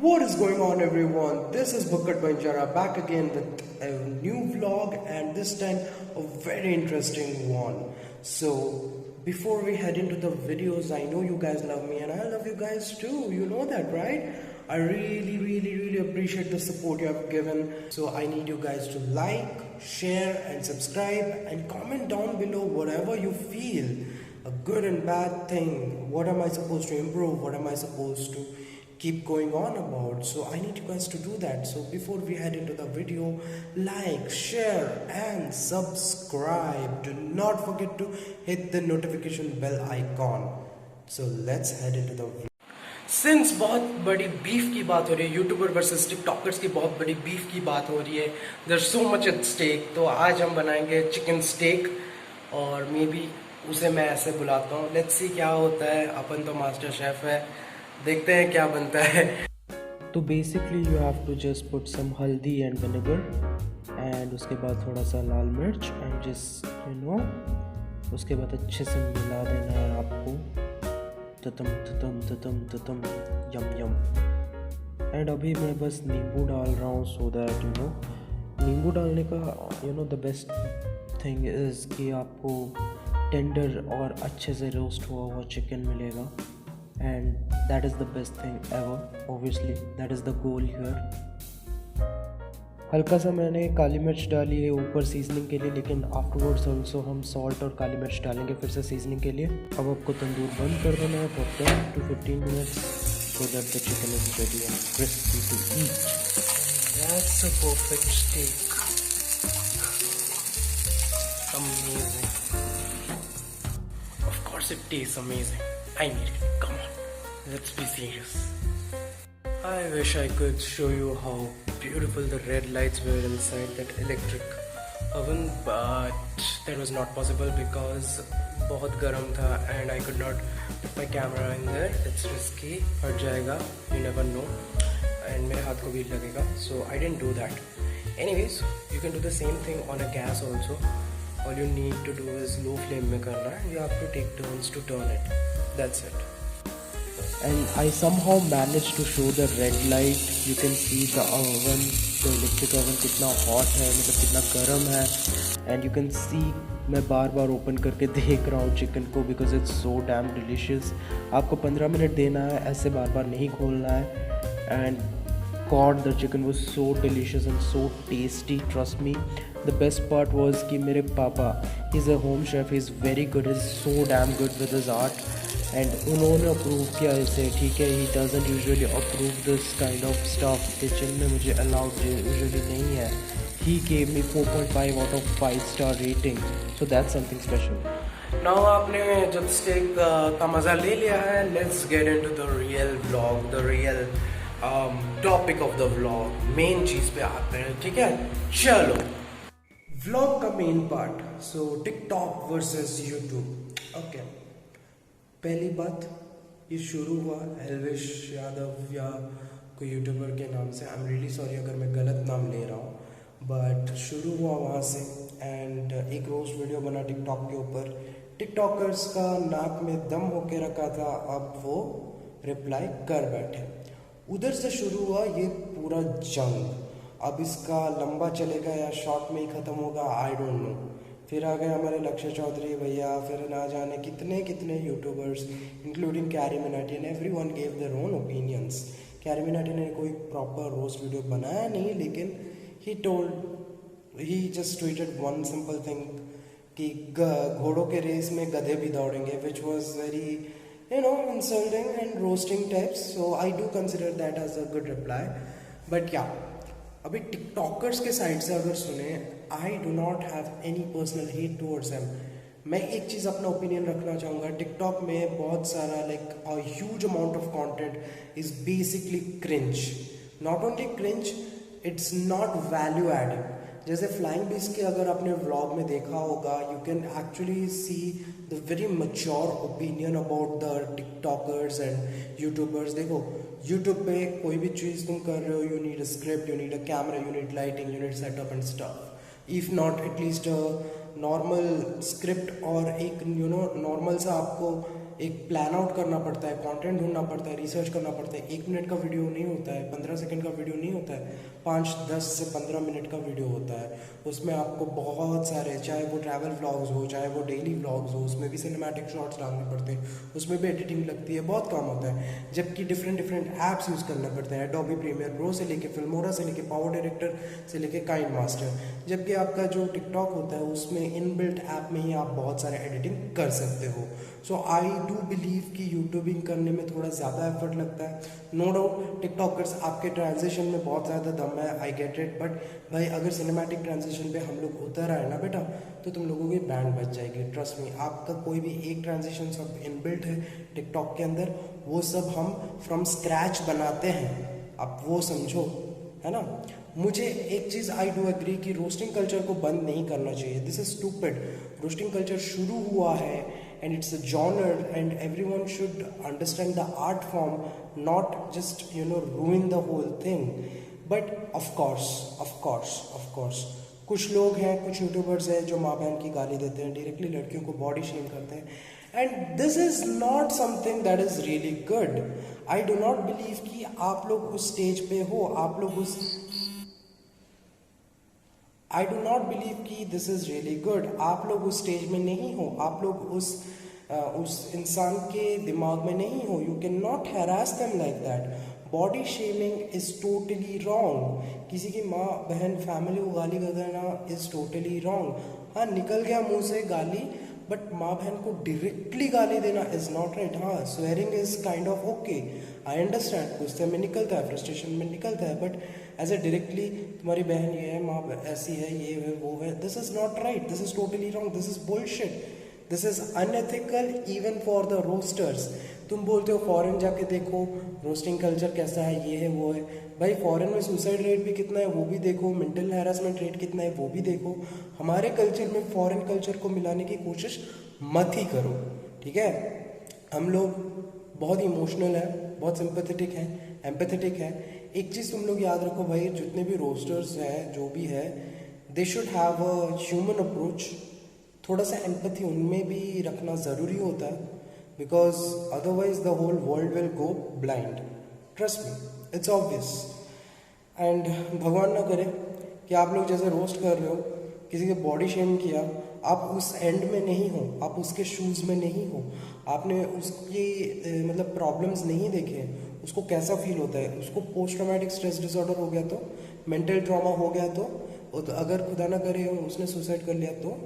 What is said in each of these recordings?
What is going on, everyone? This is Bukkat Banjara back again with a new vlog, and this time a very interesting one. So before we head into the videos, I know you guys love me and I love you guys too. You know that, right? I really appreciate the support you have given. So I need you guys to like, share and subscribe and comment down below whatever you feel, a good and bad thing. What am I supposed to improve? What am I supposed to keep going on about? So I need you guys to do that. So before we head into the video, like, share and subscribe. Do not forget to hit the notification bell icon. So let's head into the video. Since बहुत बड़ी beef की बात हो रही है, YouTuber versus TikTokers की बहुत बड़ी बीफ की बात हो रही है, there so much at stake. तो आज हम बनाएंगे चिकन स्टेक और मे बी उसे मैं ऐसे बुलाता हूँ. लेट्स सी क्या होता है. अपन तो मास्टर शेफ है, देखते हैं क्या बनता है. तो basically you have to just put some haldi and vinegar and उसके बाद थोड़ा सा लाल मिर्च एंड जस्ट उसके बाद अच्छे से मिला देना है आपको. ततम यम यम. एंड अभी मैं बस नींबू डाल रहा हूँ सो दैट नींबू डालने का द बेस्ट थिंग इज़ कि आपको टेंडर और अच्छे से रोस्ट हुआ चिकन मिलेगा. And that is the best thing ever. Obviously that is the goal here. हल्का सा मैंने काली मिर्च डाली है ऊपर सीजनिंग के लिए, लेकिन आफ्टरवर्ड्स ऑल्सो हम सॉल्ट और काली मिर्च डालेंगे फिर से सीजनिंग के लिए. अब आपको तंदूर बंद कर देना है for 10 to 15 minutes so that the chicken is ready and crispy to eat. That's a perfect steak. Amazing. Of course it tastes amazing. I need it. Come on. Let's be serious. I wish I could show you how beautiful the red lights were inside that electric oven, but that was not possible because बहुत गर्म था and I could not put my camera in there. It's risky. फट जाएगा. You never know. And मेरे हाथ को भी लगेगा. So I didn't do that. Anyways, you can do the same thing on a gas also. All you need to do is low flame में करना है. You have to take turns to turn it. That's it. And I somehow managed to show the red light. You can see the oven, the electric oven कितना hot है, मतलब कितना गर्म है. And you can see मैं बार बार open करके देख रहा हूँ चिकन को because it's so damn delicious. आपको 15 मिनट देना है, ऐसे बार बार नहीं खोलना है. And God, the chicken was so delicious and so tasty. Trust me. The best part was कि मेरे पापा, he's a home chef, he's very good, he's so damn good with his art. And उन्होंने approve किया इसे. ठीक है, he doesn't usually approve this kind of stuff. Kitchen में मुझे अलाउड यूजुअली नहीं है. He gave me 4.5 out of 5 star rating. So that's something special. Now आपने जब स्टेक का मज़ा ले लिया है, let's get into the real vlog, the real topic of the vlog. Main चीज़ पे आते हैं. ठीक है, चलो. व्लॉग का main part. So TikTok versus YouTube. Okay, पहली बात, ये शुरू हुआ एल्विश यादव या कोई यूट्यूबर के नाम से. आई एम रियली सॉरी अगर मैं गलत नाम ले रहा हूँ, बट शुरू हुआ वहाँ से. एंड एक रोस्ट वीडियो बना टिकटॉक के ऊपर. टिकटॉकर्स का नाक में दम होके रखा था, अब वो रिप्लाई कर बैठे. उधर से शुरू हुआ ये पूरा जंग. अब इसका लंबा चलेगा या शॉर्ट में ही ख़त्म होगा, आई डोंट नो. फिर आ गए हमारे लक्ष्य चौधरी भैया, फिर ना जाने कितने कितने YouTubers including Carry Minati, and everyone gave their own opinions. Carry Minati ने कोई प्रॉपर रोस्ट वीडियो बनाया नहीं, लेकिन he just tweeted one simple thing कि घोड़ों के रेस में गधे भी दौड़ेंगे, which was very insulting and roasting types. So I do consider that as a good reply. But क्या अभी टिकटॉकर्स के साइड से अगर सुने, I do not have any personal hate towards them. मैं एक चीज़ अपना ओपिनियन रखना चाहूँगा. टिकटॉक में बहुत सारा a huge amount of content is basically cringe. Not only cringe, it's not value adding. जैसे फ्लाइंग बीस्ट के अगर आपने व्लॉग में देखा होगा, you can actually see the very mature opinion about the TikTokers and YouTubers. देखो, YouTube पे कोई भी चीज़ तुम कर रहे हो, you need a script, you need a camera, you need lighting, you need setup and stuff. If not at least normal script और एक नॉर्मल सा आपको एक प्लान आउट करना पड़ता है, कंटेंट ढूंढना पड़ता है, रिसर्च करना पड़ता है। 1 मिनट का वीडियो नहीं होता है, 15 सेकंड का वीडियो नहीं होता है, 5, 10 से 15 मिनट का वीडियो होता है। उसमें आपको बहुत सारे, चाहे वो ट्रैवल व्लॉग्स हो, चाहे वो डेली व्लॉग्स हो, उसमें भी सिनेमैटिक शॉट्स डालने पड़ते हैं, उसमें भी एडिटिंग लगती है, बहुत काम होता है। जबकि डिफरेंट डिफरेंट ऐप्स यूज़ करने पड़ते हैं, एडोबी प्रीमियर प्रो से लेके फिल्मोरा से लेके पावर डायरेक्टर से लेके काइंड मास्टर। जबकि आपका जो टिकटॉक होता है उसमें इनबिल्ट ऐप में ही आप बहुत सारे एडिटिंग कर सकते हो। सो आई डू बिलीव कि यूट्यूबिंग करने में थोड़ा ज़्यादा एफर्ट लगता है। नो डाउट टिकटॉकर्स आपके ट्रांजिशन में बहुत ज़्यादा दम है, आई गेट इट, बट भाई अगर सिनेमैटिक ट्रांजिशन पे हम लोग उतर आए ना बेटा, तो तुम लोगों की बैंड बच जाएगी, ट्रस्ट मी। आपका कोई भी एक ट्रांजिशन सब इनबिल्ट है टिकटॉक के अंदर, वो सब हम फ्रॉम स्क्रैच बनाते हैं, आप वो समझो, है ना। मुझे एक चीज़ आई डू एग्री कि रोस्टिंग कल्चर को बंद नहीं करना चाहिए, this is stupid. Roasting culture शुरू हुआ है and it's a genre and everyone should understand the art form, not just ruin the whole thing. But of course कुछ लोग हैं, कुछ यूट्यूबर्स हैं जो माँ बहन की गाली देते हैं, डायरेक्टली लड़कियों को बॉडी शेम करते हैं, and this is not something that is really good. I do not believe कि आप लोग उस स्टेज पे हो, आप लोग उस आई डू नॉट बिलीव कि दिस इज रियली गुड। आप लोग उस स्टेज में नहीं हो, आप लोग उस इंसान के दिमाग में नहीं हो। You can not harass them like that. Body shaming is totally wrong. किसी की माँ बहन फैमिली को गाली कर देना इज टोटली रॉन्ग। हाँ, निकल गया मुंह से गाली, बट माँ बहन को डायरेक्टली गाली देना इज नॉट राइट। हाँ, swearing is kind of okay, I understand, गुस्से में निकलता है, फ्रस्ट्रेशन में निकलता है, बट एज ए डायरेक्टली तुम्हारी बहन ये है, माँ ऐसी है, ये है, वो है, this is not right, this is totally wrong, this is bullshit, this is unethical even for the roasters. तुम बोलते हो फॉरेन जाके देखो रोस्टिंग कल्चर कैसा है, ये है, वो है। भाई फॉरेन में सुसाइड रेट भी कितना है वो भी देखो, मेंटल हैरेसमेंट रेट कितना है वो भी देखो। हमारे कल्चर में फॉरेन कल्चर को मिलाने की कोशिश मत ही करो, ठीक है। हम लोग बहुत इमोशनल है, बहुत सिंपैथेटिक है, एम्पैथेटिक है। एक चीज़ तुम लोग याद रखो भाई, जितने भी रोस्टर्स हैं, जो भी है, they should have a human approach. थोड़ा सा एम्पैथी उनमें भी रखना ज़रूरी होता है, because otherwise the whole world will go blind, trust me, it's obvious. And भगवान ना करे कि आप लोग जैसे रोस्ट कर रहे हो, किसी के बॉडी शेम किया, आप उस एंड में नहीं हो, आप उसके शूज़ में नहीं हो, आपने उसकी मतलब प्रॉब्लम्स नहीं देखे, उसको कैसा फील होता है, उसको पोस्ट ट्रॉमेटिक स्ट्रेस डिसऑर्डर हो गया तो, मेंटल ट्रॉमा हो गया तो, अगर खुदा ना करे उसने सुसाइड कर लिया तो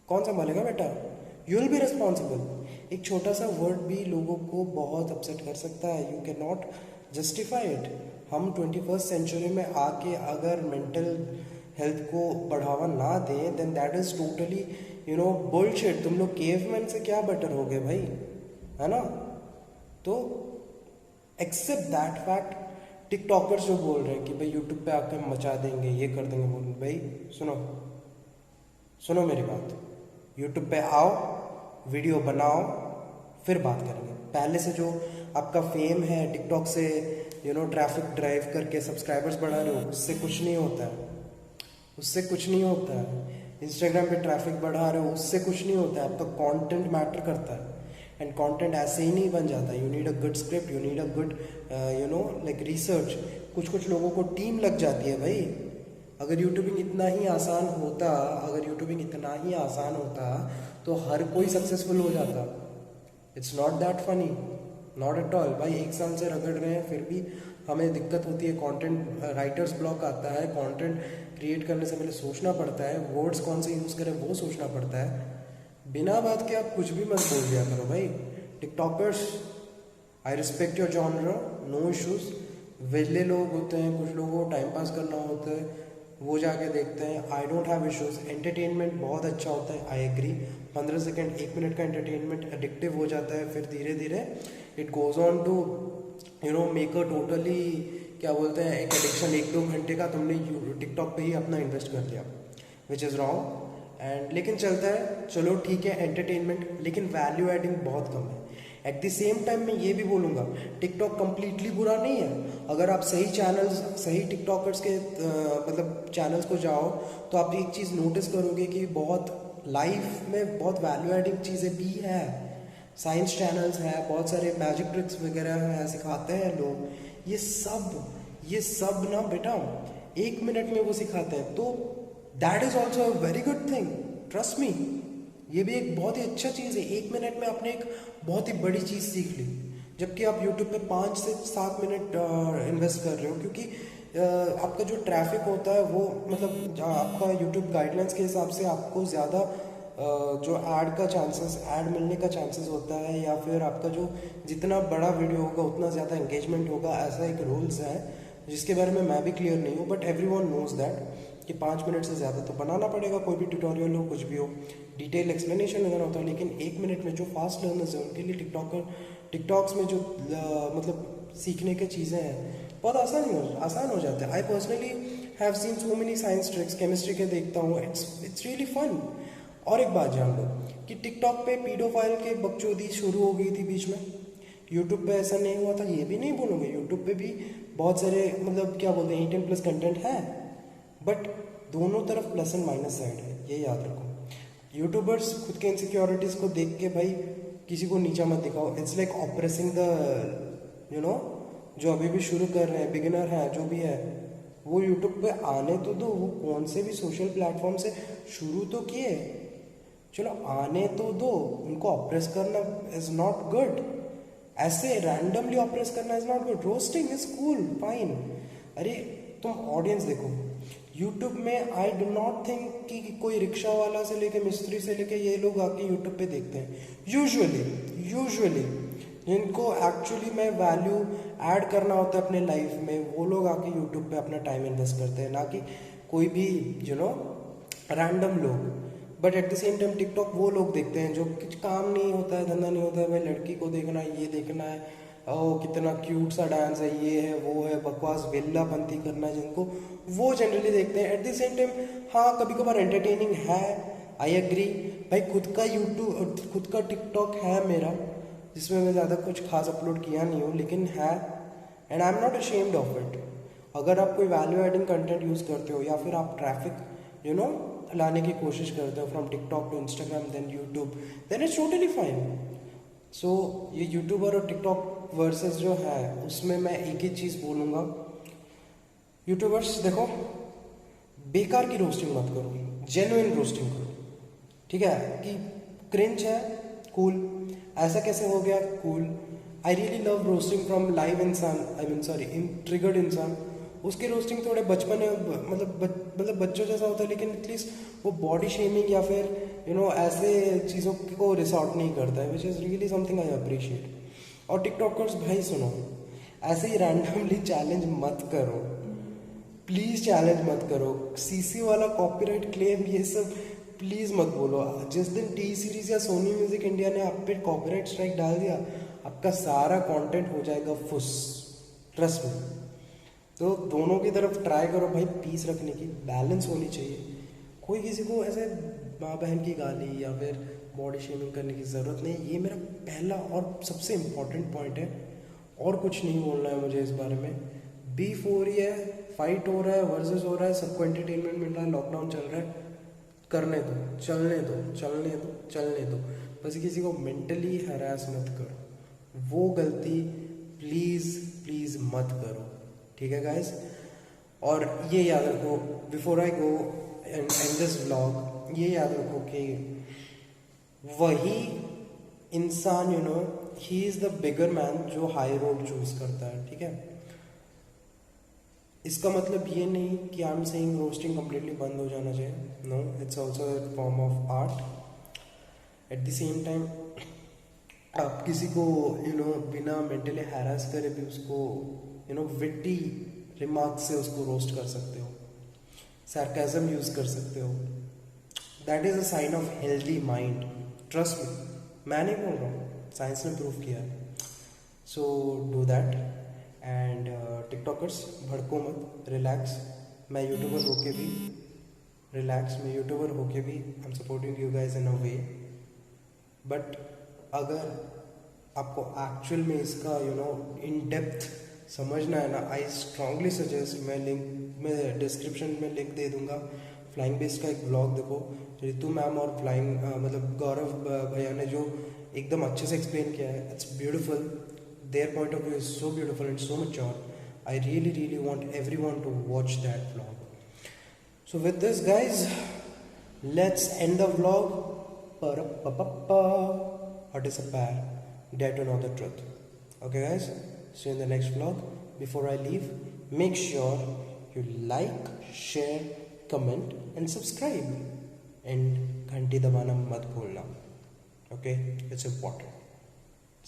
कौन संभालेगा बेटा? You will be responsible. एक छोटा सा वर्ड भी लोगों को बहुत अपसेट कर सकता है, you can not justify it. हम 21st सेंचुरी में आके अगर मेंटल हेल्थ को बढ़ावा ना दें, then that is totally bullshit. तुम लोग केवमैन से क्या बेटर हो गए भाई, है ना। तो एक्सेप्ट दैट फैक्ट। टिकटॉकर्स जो बोल रहे हैं कि भाई यूट्यूब पे आके मचा देंगे, ये कर देंगे, बोल भाई सुनो मेरी बात, यूट्यूब पे आओ, वीडियो बनाओ, फिर बात करेंगे। पहले से जो आपका फेम है टिकटॉक से, ट्रैफिक ड्राइव करके सब्सक्राइबर्स बढ़ा रहे हो, उससे कुछ नहीं होता है, उससे कुछ नहीं होता है। इंस्टाग्राम पे ट्रैफिक बढ़ा रहे हो, उससे कुछ नहीं होता है। आपका कंटेंट मैटर करता है, एंड कंटेंट ऐसे ही नहीं बन जाता। You need a good script, you need a good like research. कुछ लोगों को टीम लग जाती है भाई। अगर यूट्यूबिंग इतना ही आसान होता, तो हर कोई सक्सेसफुल हो जाता। It's not that funny, not at all. भाई 1 साल से रगड़ रहे हैं, फिर भी हमें दिक्कत होती है। कंटेंट राइटर्स ब्लॉक आता है, कंटेंट क्रिएट करने से पहले सोचना पड़ता है, वर्ड्स कौन से यूज़ करें वो सोचना पड़ता है। बिना बात के आप कुछ भी मत बोल दिया करो भाई। TikTokers, I respect your genre, no issues. वेले लोग होते हैं, कुछ लोगों को टाइम पास करना होता है, वो जाके देखते हैं, I don't have issues. Entertainment बहुत अच्छा होता है, आई एग्री। 15 सेकेंड 1 मिनट का एंटरटेनमेंट एडिक्टिव हो जाता है, फिर धीरे धीरे it goes on to make a totally, क्या बोलते हैं, एक एडिक्शन। 1-2 घंटे का तुमने टिकटॉक पे ही अपना इन्वेस्ट कर दिया, विच इज़ रॉन्ग। एंड लेकिन चलता है, चलो ठीक है एंटरटेनमेंट, लेकिन वैल्यू एडिंग बहुत कम है। एट द सेम टाइम मैं ये भी बोलूँगा, टिकटॉक कम्प्लीटली बुरा नहीं है। अगर आप सही चैनल्स, सही टिकटॉकर्स के मतलब चैनल्स को जाओ, तो आप एक चीज़ नोटिस करोगे कि बहुत लाइफ में बहुत वैल्यू एडिंग चीज़ें भी है। साइंस चैनल्स हैं, बहुत सारे मैजिक ट्रिक्स वगैरह हैं, सिखाते हैं लोग। ये सब ना बेटा 1 मिनट में वो सिखाते हैं, तो that is also a very good thing, trust me. ये भी एक बहुत ही अच्छा चीज़ है, 1 मिनट में आपने एक बहुत ही बड़ी चीज़ सीख ली, जबकि आप यूट्यूब पे 5 से 7 मिनट इन्वेस्ट कर रहे हो, क्योंकि आपका जो ट्रैफिक होता है वो मतलब आपका यूट्यूब गाइडलाइंस के हिसाब से आपको ज़्यादा जो ऐड मिलने का चांसेस होता है, या फिर आपका जो जितना बड़ा वीडियो होगा उतना ज़्यादा एंगेजमेंट होगा, ऐसा एक रूल्स है जिसके बारे में मैं भी क्लियर नहीं हूँ, बट एवरीवन नोज दैट कि 5 मिनट से ज़्यादा तो बनाना पड़ेगा, कोई भी ट्यूटोरियल हो, कुछ भी हो, डिटेल एक्सप्लेनेशन वगैरह होता है। लेकिन 1 मिनट में जो फास्ट लर्नर्स हैं उनके लिए टिकटॉक्स में जो मतलब सीखने की चीज़ें हैं बहुत आसान हो जाते हैं। I personally have seen so many science tricks, chemistry के देखता हूँ, इट्स रियली फन। और एक बात जान लो कि टिकटॉक पे पीडोफाइल के बकचोदी शुरू हो गई थी बीच में, यूट्यूब पे ऐसा नहीं हुआ था, ये भी नहीं बोलूँगा। यूट्यूब पे भी बहुत सारे मतलब क्या बोलते हैं 18+ कंटेंट है, बट दोनों तरफ प्लस एंड माइनस साइड है, ये याद रखो। यूट्यूबर्स खुद के इनसिक्योरिटीज़ को देख के भाई किसी को नीचा मत दिखाओ, इट्स लाइक ऑप्रेसिंग द जो अभी भी शुरू कर रहे हैं, बिगिनर हैं जो भी है, वो यूट्यूब पे आने तो दो, वो कौन से भी सोशल प्लेटफॉर्म से शुरू तो किए, चलो आने तो दो। उनको ऑप्रेस करना इज नॉट गुड, ऐसे रैंडमली ऑप्रेस करना is not good. Roasting is cool, fine. अरे तुम ऑडियंस देखो यूट्यूब में, आई डू नॉट थिंक कि कोई रिक्शा वाला से लेके मिस्त्री से लेके ये लोग आके यूट्यूब पे देखते हैं। यूजुअली जिनको एक्चुअली में वैल्यू ऐड करना होता है अपने लाइफ में, वो लोग आके यूट्यूब पे अपना टाइम इन्वेस्ट करते हैं, ना कि कोई भी रैंडम लोग। But at the same time TikTok वो लोग देखते हैं जो कुछ काम नहीं होता है, धंधा नहीं होता है, भाई लड़की को देखना है, ये देखना है, ओ कितना क्यूट सा डांस है, ये है वो है, बकवास वेल्लापंती करना है जिनको, वो जनरली देखते हैं। एट द सेम टाइम हाँ कभी कभार एंटरटेनिंग है, आई एग्री। भाई खुद का टिकटॉक है मेरा, जिसमें मैं ज़्यादा कुछ खास अपलोड किया नहीं हूँ, लेकिन है, and I am not ashamed of it. अगर आप कोई वैल्यू एडिंग कंटेंट यूज़ करते हो, या फिर आप ट्रैफिक लाने की कोशिश करते हो from TikTok to Instagram then YouTube, then it's totally fine. So ये यूट्यूबर और टिकटॉक वर्सेस जो है उसमें मैं एक ही चीज़ बोलूँगा, यूट्यूबर्स देखो बेकार की रोस्टिंग मत करो, जेन्युइन रोस्टिंग करो, ठीक है। कि क्रिंज है, कूल, ऐसा कैसे हो गया, cool. I really love roasting from live इंसान, इन ट्रिगर्ड इंसान। उसके रोस्टिंग थोड़े बचपन मतलब बच्चों जैसा होता है, लेकिन एटलीस्ट वो बॉडी शेमिंग या फिर ऐसे चीज़ों को रिसॉर्ट नहीं करता है, which is really something I appreciate. और टिकटॉकर्स भाई सुनो, ऐसे ही रैंडमली चैलेंज मत करो, प्लीज़ चैलेंज मत करो। सीसी वाला कॉपीराइट क्लेम ये सब प्लीज़ मत बोलो। जिस दिन टी सीरीज या सोनी म्यूजिक इंडिया ने आप पे कॉपीराइट स्ट्राइक डाल दिया, आपका सारा कंटेंट हो जाएगा फुस, ट्रस्ट में। तो दोनों की तरफ ट्राई करो भाई, पीस रखने की, बैलेंस होनी चाहिए। कोई किसी को ऐसे माँ बहन की गाली या फिर बॉडी शेमिंग करने की ज़रूरत नहीं। ये मेरा पहला और सबसे इम्पॉर्टेंट पॉइंट है, और कुछ नहीं बोलना है मुझे इस बारे में। बीफ हो रही है, फाइट हो रहा है, वर्सेस हो रहा है, सबको एंटरटेनमेंट मिल रहा है, लॉकडाउन चल रहा है, करने दो, चलने दो। बस किसी को मेंटली हरास मत करो, वो गलती प्लीज़ मत करो, ठीक है गाइस। और ये याद रखो, before I go end this vlog, ये याद रखो कि वही इंसान ही इज़ द बिगर मैन जो हाई रोड चूज करता है, ठीक है। इसका मतलब ये नहीं कि I am saying roasting completely बंद हो जाना चाहिए, no, it's also a form of art. At the same time आप किसी को बिना मेंटली हैरास करे भी उसको विट्टी रिमार्क्स से उसको रोस्ट कर सकते हो, सार्केज्म यूज़ कर सकते हो। That is a sign of healthy mind, trust me, मैं नहीं बोल रहा हूँ, साइंस ने प्रूव किया है। So do that. And TikTokers भड़को मत, रिलैक्स। मैं यूट्यूबर होके भी रिलैक्स, मैं यूट्यूबर होके भी I am supporting you guys in a way. But अगर आपको एक्चुअल में इसका इन डेप्थ समझना है ना, आई स्ट्रांगली सजेस्ट, मैं डिस्क्रिप्शन में लिंक दे दूंगा, फ्लाइंग बेस्ट का एक ब्लॉग देखो, रितु मैम और फ्लाइंग मतलब गौरव भैया ने जो एकदम अच्छे से एक्सप्लेन किया है. It's beautiful. Their point of view is so beautiful and so mature. I really want everyone to watch that vlog. So with this, guys, let's end the vlog. Participate. Dare to know the truth. Okay, guys. See you in the next vlog. Before I leave, make sure you like, share, comment, and subscribe. And घंटी दबाना मत भूलना. Okay, it's important.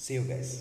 See you guys.